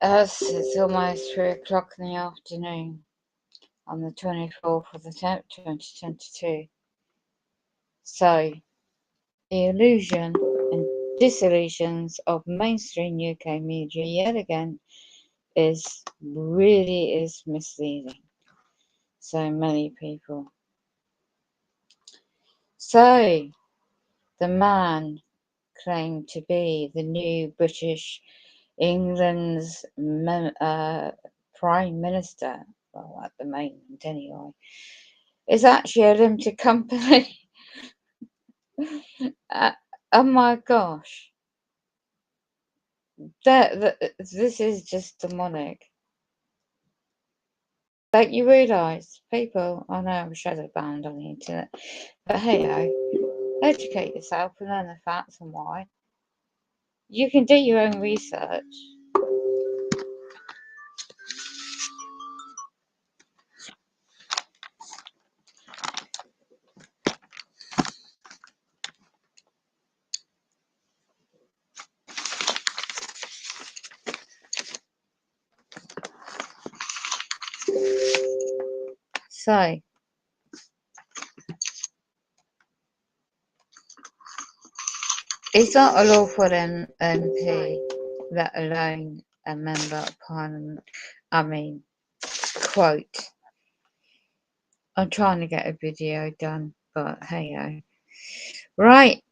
As it's almost 3 o'clock in the afternoon on the 24th of the 10th, 2022. So, the illusion and disillusions of mainstream UK media yet again is misleading so many people. So, the man claimed to be the new British England's Prime Minister, well, at the moment anyway, is actually a limited company. Oh my gosh. This is just demonic. Don't you realise, people, I know I'm shadow bound on the internet, but hey, educate yourself and learn the facts and why. You can do your own research. So, it's not a lawful MP, let alone a member of parliament. I mean, quote, I'm trying to get a video done, but hey. Right,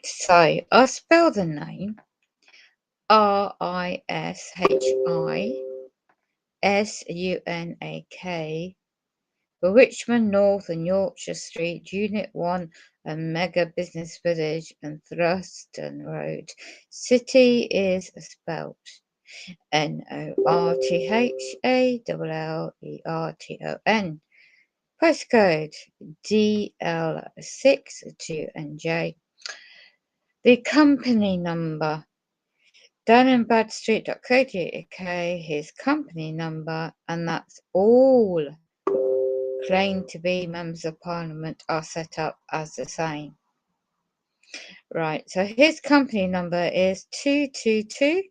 so I'll spell the name RISHISUNAK for Richmond North and Yorkshire Street, Unit 1, a mega business village, and Thurston Road. City is spelt NORTHALLERTON. Postcode DL62NJ. The company number DunandBradstreet.co.uk, his company number, and that's all claim to be members of parliament are set up as the same. Right, so his company number is 222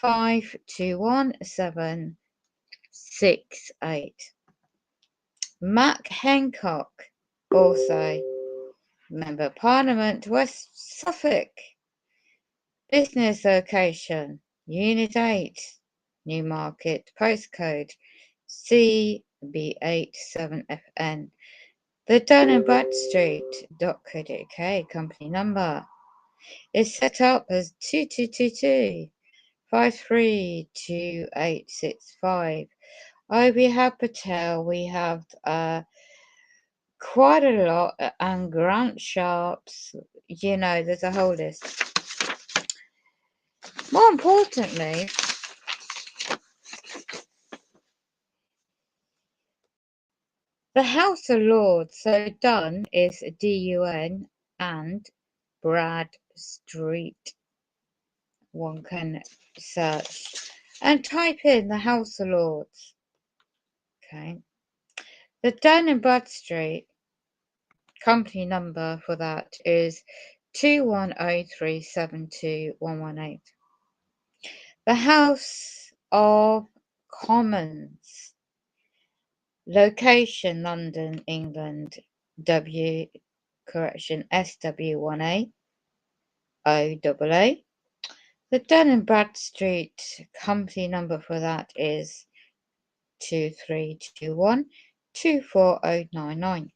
521 768. Mac Hancock, also member of parliament, West Suffolk. Business location, Unit 8, Newmarket, postcode CB87FN. The Dun & Bradstreet.co.uk company number is set up as 2222 532865. We have Patel, we have quite a lot, and Grant Sharps, there's a whole list. More importantly, the House of Lords, so Dun is DUN and Bradstreet. One can search and type in the House of Lords. Okay. The Dun & Bradstreet company number for that is 210372118. The House of Commons. Location London, England, SW1A OAA. The Dun & Bradstreet company number for that is 2321 24099.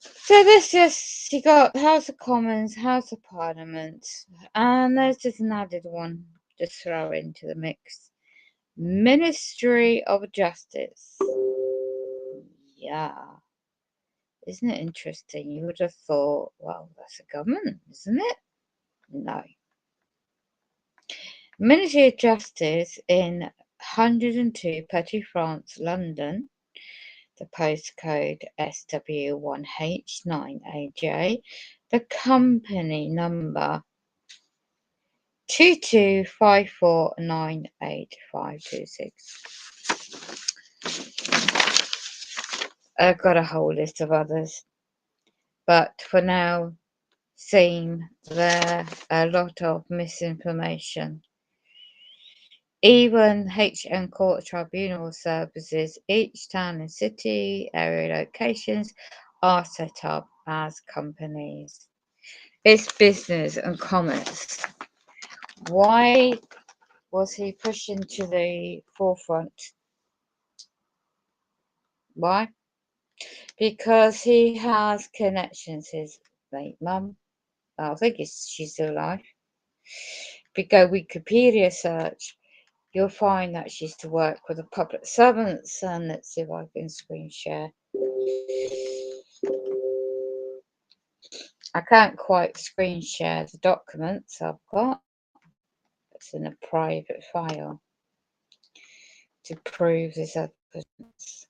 So this just, you got House of Commons, House of Parliament, and there's just an added one to throw into the mix. Ministry of Justice. Yeah. Isn't it interesting? You would have thought, well, that's a government, isn't it? No. Ministry of Justice in 102 Petit France, London. The postcode SW1H9AJ. The company number 2254985526. I've got a whole list of others, but for now, seem there a lot of misinformation Even HM Court Tribunal services, each town and city area locations are set up as companies. It's business and commerce. Why was he pushing to the forefront? Why? Because he has connections. His late mum, I think she's still alive. If you go Wikipedia search, you'll find that she used to work with the public servants. And let's see if I can screen share. I can't quite screen share the documents I've got. It's in a private file to prove this evidence.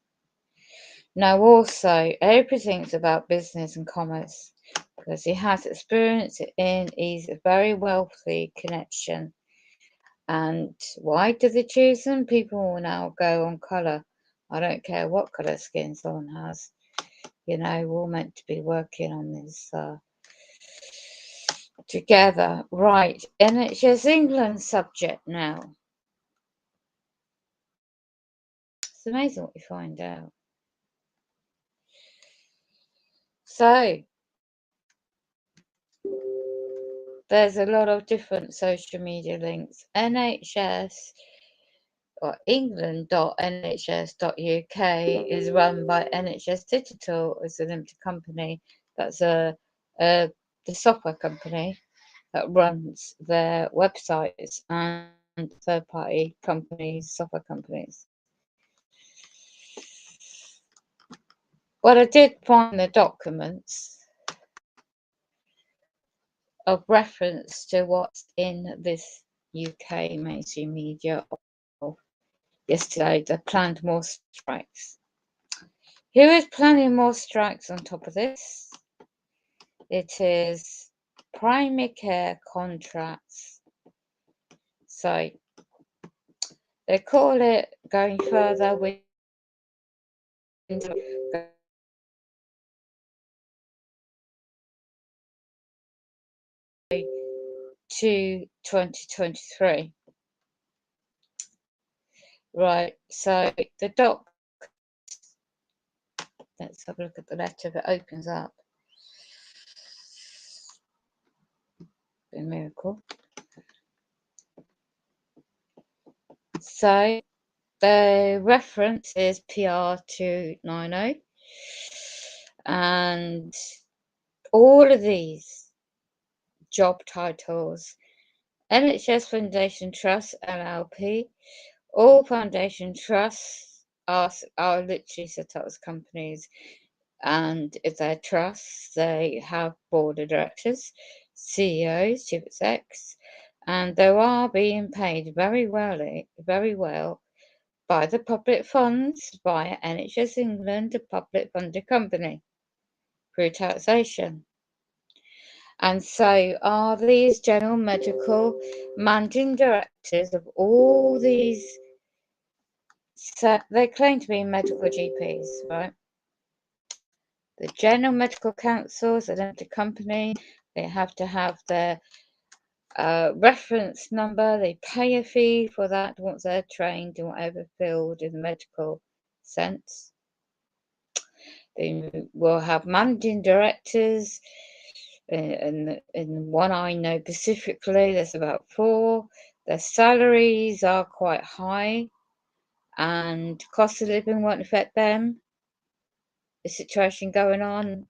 Now, also, everything's about business and commerce because he has experience he's a very wealthy connection. And why do they choose them? People will now go on colour. I don't care what colour skin someone has. You know, we're all meant to be working on this together. Right, NHS England subject now. It's amazing what you find out. So, there's a lot of different social media links. NHS or England.nhs.uk is run by NHS Digital as a limited company. That's the software company that runs their websites and third-party companies, software companies. Well, I did find the documents of reference to what's in this UK mainstream media yesterday. They planned more strikes. Who is planning more strikes on top of this? It is primary care contracts. So they call it going further with to 2023. Right, so the doc, let's have a look at the letter if it opens up. A miracle. So the reference is PR290, and all of these job titles: NHS Foundation Trust LLP. All foundation trusts are literally set up as companies, and if they're trusts, they have board of directors, CEOs, chief execs, and they are being paid very well by the public funds via NHS England, a public funded company, through taxation. And so are these general medical managing directors of all these. So they claim to be medical GPs, right? The General Medical Council is a limited company. They have to have their reference number. They pay a fee for that once they're trained in whatever field in the medical sense. They will have managing directors. In one I know specifically, there's about 4. Their salaries are quite high, and cost of living won't affect them. The situation going on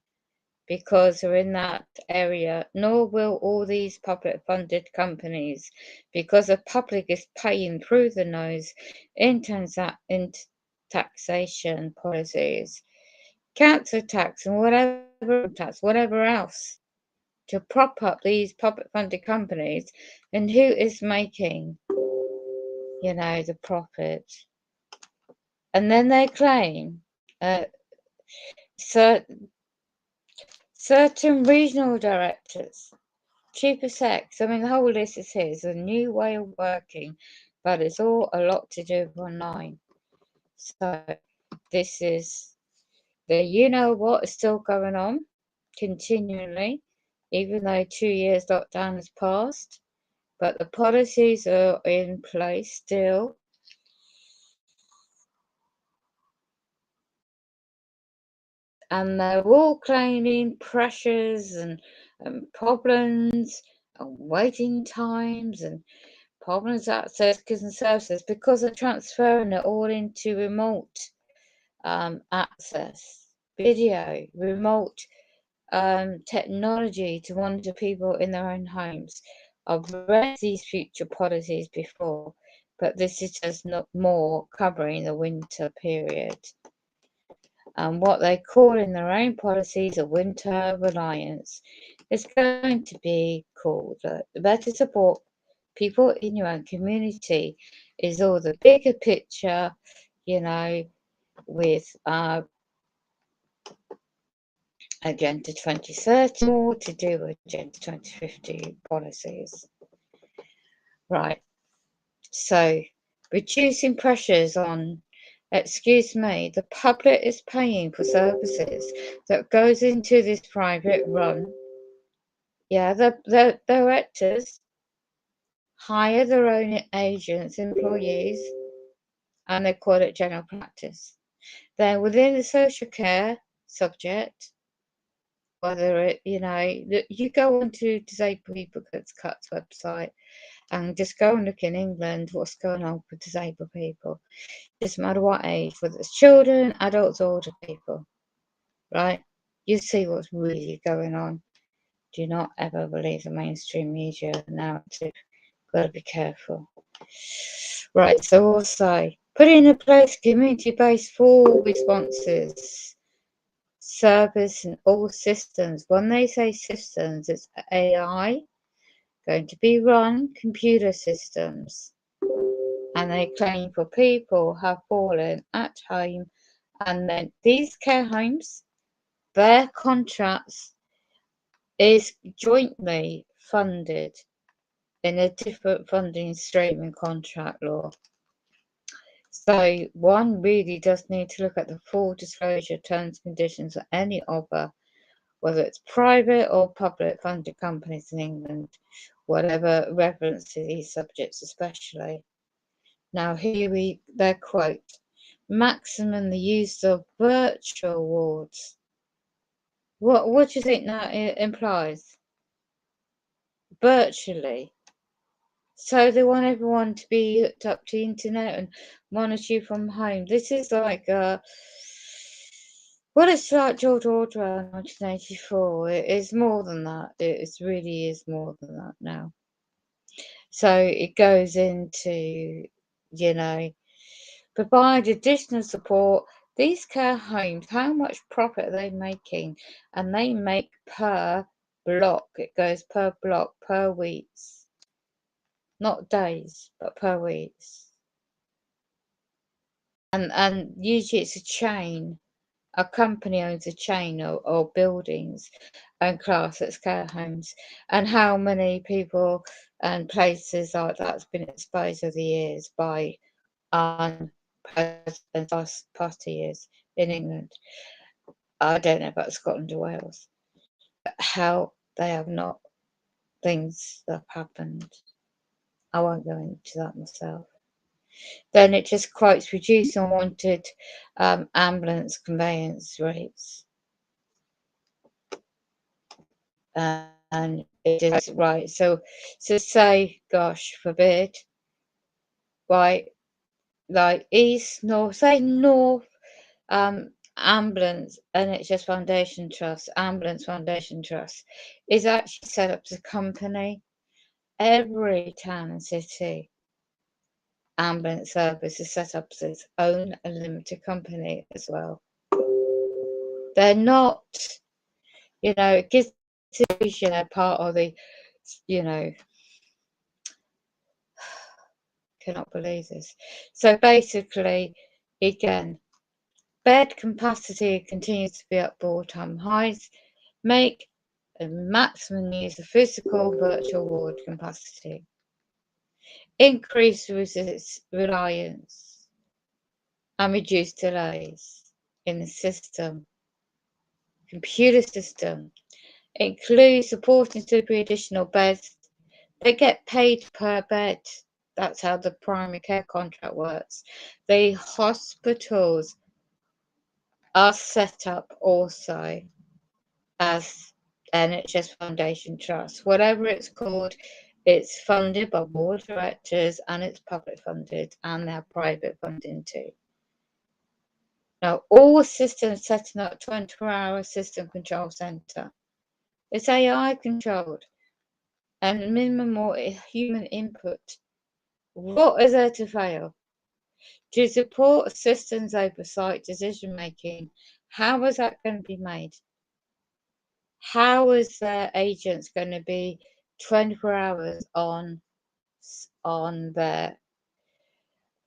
because they're in that area, nor will all these public funded companies, because the public is paying through the nose in taxation policies, council tax, and whatever else, to prop up these public funded companies. And who is making, the profit? And then they claim certain regional directors, chief execs. I mean, the whole list is here. It's a new way of working, but it's all a lot to do with online. So this is the what is still going on continually, even though 2 years lockdown has passed. but the policies are in place still. And they're all claiming pressures and problems and waiting times and problems access goods and services because they're transferring it all into remote access, video, remote technology to monitor people in their own homes. I've read these future policies before, but this is just not more covering the winter period. And what they call in their own policies a winter reliance is going to be called the better support people in your own community is all the bigger picture, you know, with Agenda 2030, more to do with Agenda 2050 policies. Right, so reducing pressures on, excuse me, the public is paying for services that goes into this private run. Yeah, the directors hire their own agents, employees, and they call it general practice. Then within the social care subject, whether it, you go onto Disabled People Gets Cut's website and just go and look in England what's going on with disabled people. Doesn't matter what age, whether it's children, adults, or older people, right? You see what's really going on. Do not ever believe the mainstream media narrative. Got to be careful. Right, so also putting in place community-based full responses service in all systems. When they say systems, it's AI, going to be run computer systems. And they claim for people have fallen at home, and then these care homes, their contracts is jointly funded in a different funding stream in contract law. So one really does need to look at the full disclosure terms and conditions of any offer, whether it's private or public funded companies in England, whatever reference to these subjects especially. Now here their quote, maximum the use of virtual wards. What do you think that implies? Virtually. So they want everyone to be hooked up to the internet and monitor you from home. This is like it's like George Orwell in 1984. It is more than that. It really is more than that now. So it goes into, provide additional support. These care homes, how much profit are they making? And they make per block. It goes per block, per weeks. Not days, but per weeks. And usually it's a chain. A company owns a chain or buildings and class as care homes. And how many people and places like that's been exposed over the years by unprecedented party years in England. I don't know about Scotland or Wales, but how they have not things that have happened. I won't go into that myself. Then it just quotes reduce unwanted ambulance conveyance rates. And it is right. So say, gosh forbid, right, like east, north, say north, ambulance NHS Foundation Trust, Ambulance Foundation Trust is actually set up as a company. Every town and city ambulance service is set up as its own limited company as well. They're not, it gives a part of the, cannot believe this. So basically, again, bed capacity continues to be at all-time highs. Make a maximum use of physical virtual ward capacity. Increase reliance and reduce delays in the system. Computer system includes supporting 2 additional beds They get paid per bed. That's how the primary care contract works. The hospitals are set up also as NHS Foundation Trust. Whatever it's called, it's funded by board of directors and it's public funded and they have private funding too. Now, all systems setting up 24-hour system control centre. It's AI controlled and minimal human input. What is there to fail? To support systems oversight decision making, how is that going to be made? How is their agents going to be 24 hours on their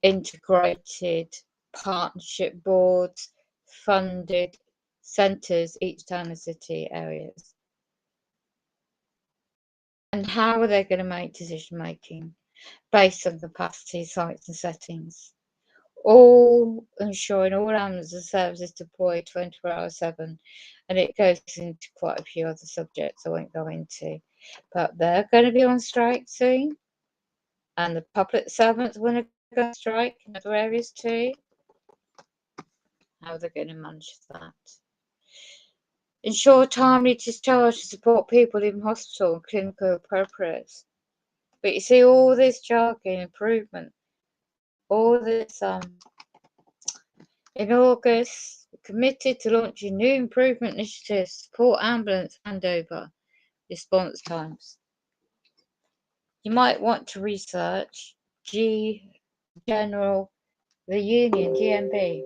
integrated partnership boards, funded centres, each town and city areas? And how are they going to make decision making based on capacity, sites and settings? All ensuring all ambulance and services deployed 24/7, and it goes into quite a few other subjects I won't go into. But they're going to be on strike soon, and the public servants want to go on strike in other areas too. How are they going to manage that? Ensure timely discharge to support people in hospital and clinical appropriates. But you see all this jargon, improvement, all this in August, we committed to launching new improvement initiatives to support ambulance handover response times. You might want to research General, the Union, GMB.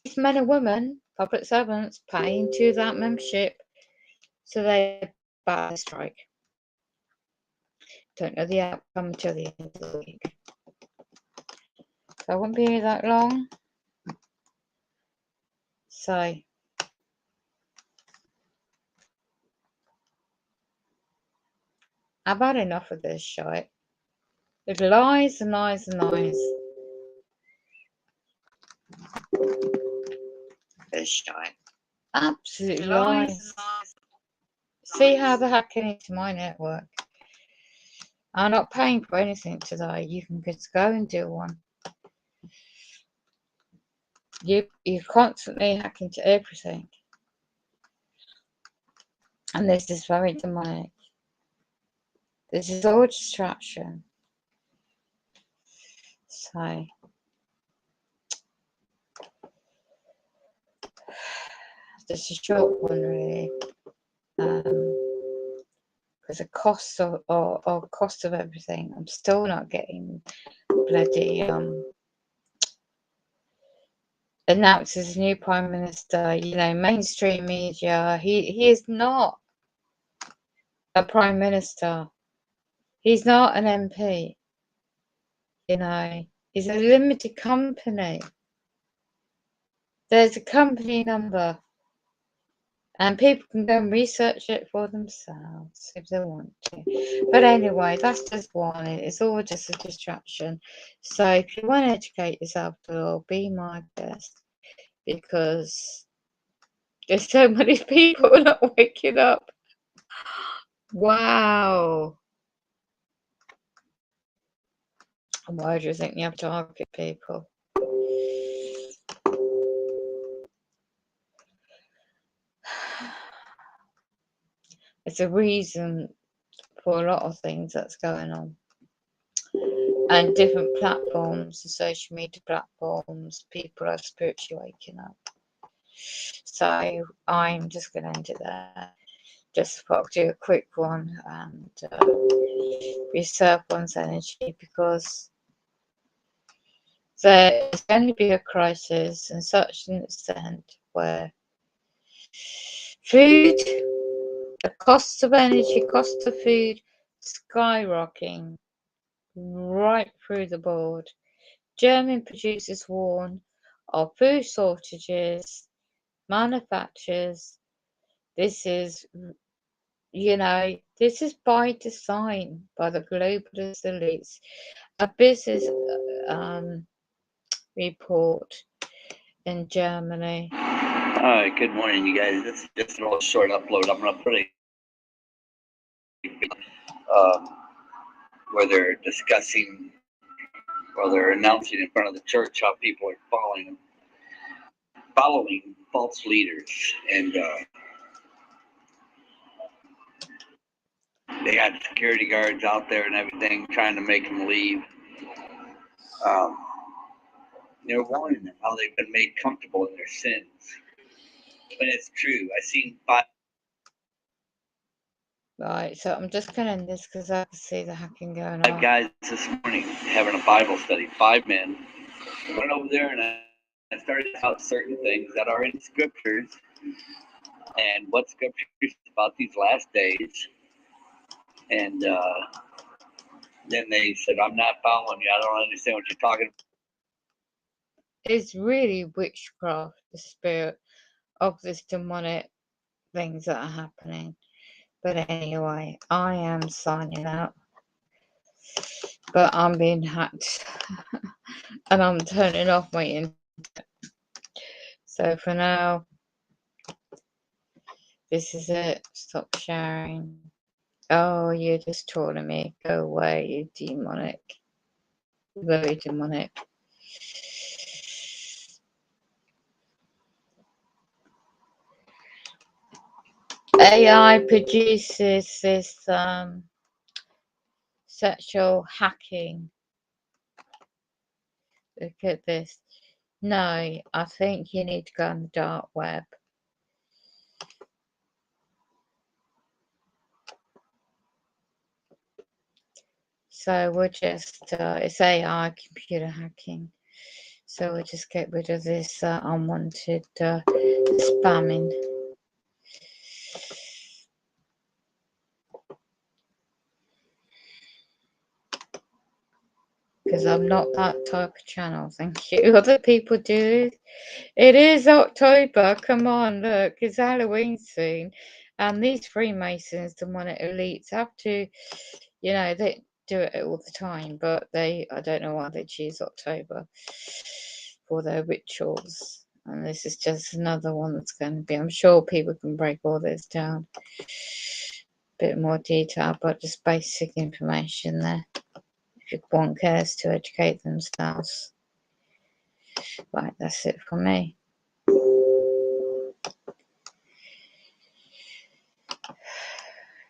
These men and women, public servants, pay into that membership, so they back the strike. Don't know the outcome until the end of the week. So I won't be here that long. So I've had enough of this shite. With lies and lies and lies. This shite. Absolute lies. See how they're hacking into my network. I'm not paying for anything today. You can just go and do one. You're constantly hacking to everything. And this is very demonic. This is all distraction. So this is a short one really. Because the cost of everything, I'm still not getting bloody announces a new prime minister. You know, mainstream media. He is not a prime minister. He's not an MP. You know, he's a limited company. There's a company number, and people can go and research it for themselves if they want to. But anyway, that's just one. It's all just a distraction. So if you want to educate yourself, be my guest, because there's so many people not waking up. Wow. Why do you think you have to target people? It's a reason for a lot of things that's going on. And different platforms, the social media platforms, people are spiritually waking up. So I'm just going to end it there. Just thought I'd do a quick one and reserve one's energy, because there is going to be a crisis in such an extent where food, the cost of energy, cost of food skyrocketing right through the board. German producers warn of food shortages, manufacturers. This is, this is by design by the globalist elites. A business report in Germany. All right, good morning, you guys. This is just a little short upload. I'm going to put a um, where they're discussing, or they're announcing in front of the church how people are following false leaders, and they got security guards out there and everything trying to make them leave. Um, they're warning them how they've been made comfortable in their sins. But it's true. I seen 5 Right, so I'm just going to end this because I can see the hacking going on. guys this morning having a Bible study. 5 men. I went over there and I started out certain things that are in scriptures and what scriptures about these last days. And then they said, "I'm not following you. I don't understand what you're talking about." It's really witchcraft, the spirit of this demonic things that are happening. But anyway, I am signing out. But I'm being hacked. And I'm turning off my internet. So for now, this is it. Stop sharing. Oh, you're just trolling me. Go away, you demonic. Very demonic. AI produces this sexual hacking. Look at this. No, I think you need to go on the dark web. So we'll just, it's AI computer hacking. So we'll just get rid of this unwanted spamming. Because I'm not that type of channel, thank you. Other people do. It is October, come on, look, it's Halloween soon. And these Freemasons, demonic elites, have to, you know, they do it all the time, but I don't know why they choose October for their rituals. And this is just another one that's going to be, I'm sure people can break all this down. Bit more detail, but just basic information there. If one cares to educate themselves. Right, that's it for me.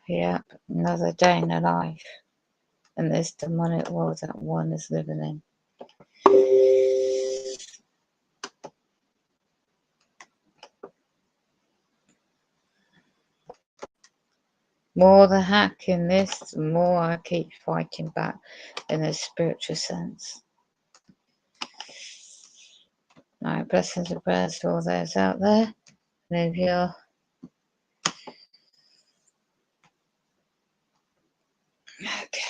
Yep, another day in the life in this demonic world that one is living in. More the hack in this, the more I keep fighting back in a spiritual sense. Alright, blessings and prayers to all those out there. Live your okay.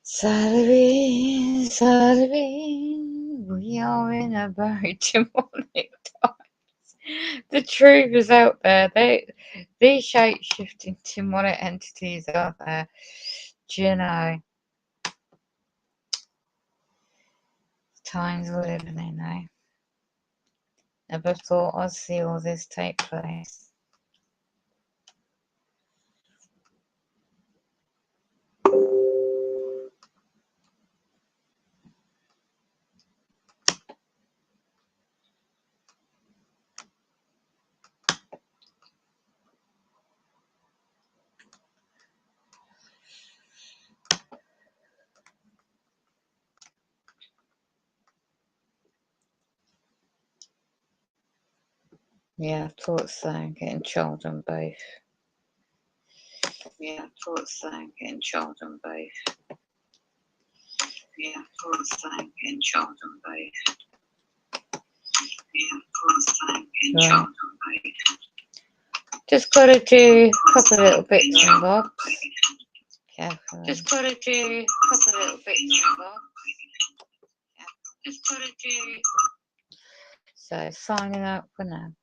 Salary, we are in a very demonic time. The truth is out there. These shape-shifting demonic entities out there. Do you know? Times we're living in now. Never thought I'd see all this take place. Yeah, I thought so. Getting children both. Yeah, I thought so. Getting children both. Yeah, I thought so. Getting children both. Yeah, I thought so. Getting children both. Just gotta do a couple of little bits and bobs. Carefully. Just gotta do a couple of little bits and bobs. Just gotta do. So signing out for now.